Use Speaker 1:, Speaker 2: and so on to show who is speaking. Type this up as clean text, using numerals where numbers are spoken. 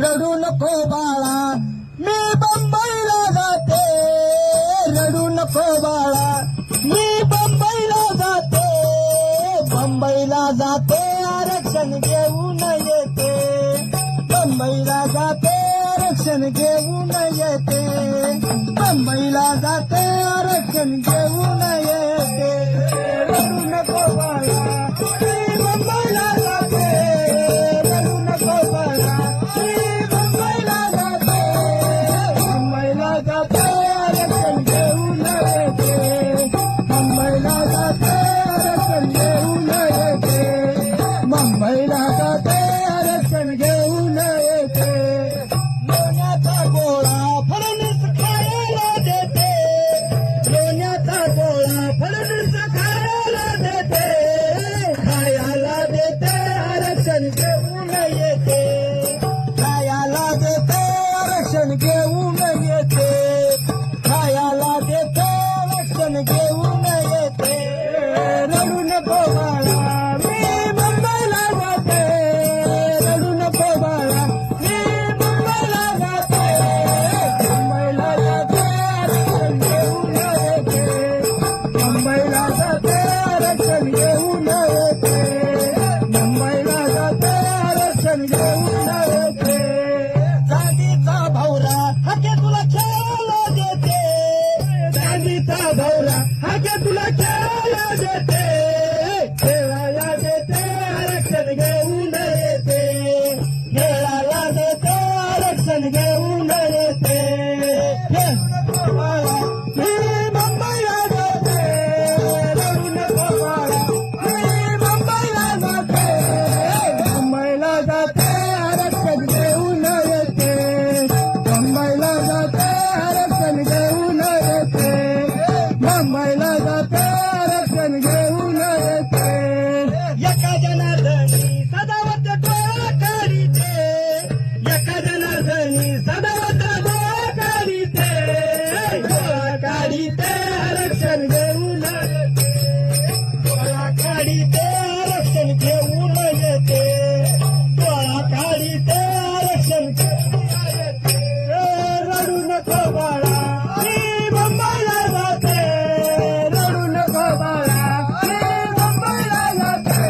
Speaker 1: रडू नको बाळा मी बंबईला जाते, रडू नको बाळा मी बंबईला जाते, बंबईला जाते आरक्षण घेऊन येते, बंबईला जाते आरक्षण घेऊन येते, बंबईला जाते आरक्षण घेऊन येते, रडू नको बाळा मी बंबईला जाते, रडू नको बाळा मी बंबईला जाते, बंबईला जाते आरक्षण घेऊन येते, बंबईला जाते आरक्षण घेऊन येते, मुंबईला जाते आरक्षण घेऊन येते, लोण्याचा गोळा फडणवीस खायला देते, लोण्याचा गोळा फडणवीस खायला देते, खायला देते आरक्षण घेऊन येते, खायला देते आरक्षण घेऊन येते, खायला देते आरक्षण घेऊन येते, रडू नको बाळा मी मुंबईला जाते, रडू नको बाळा मी मुंबईला जाते, मुंबईला जाते आरक्षण घेऊन येते, मुंबईला जाते आरक्षण घेऊन येते, मुंबईला जाते आरक्षण घेऊन येते, चांदीचा भवरा हाके तुला खेळायला देते, चांदीचा भवरा हाके तुला खेळायला देते, खेळायला देते आरक्षण घेऊन येते, खेळायला देते आरक्षण घेऊन येते, मी मुंबईला जाते, रडू नको बाळा मी मुंबईला जाते, मुंबईला जाते आरक्षण घेऊन येते, मुंबईला जाते आरक्षण घेऊन येते, मुंबईला जाते आरक्षण घेऊन येते, एका जनार्दनी सदावत डोळा काढीते, एका जनार्दनी सदावत डोळा काढीते, डोळा काढीते आरक्षण घेऊन येते, डोळा काढीते आरक्षण घेऊन येते, डोळा काढीते आरक्षण घेऊन येते, रडू नको बाळा मी मुंबईला जाते, रडू नको बाळा मी मुंबईला जाते,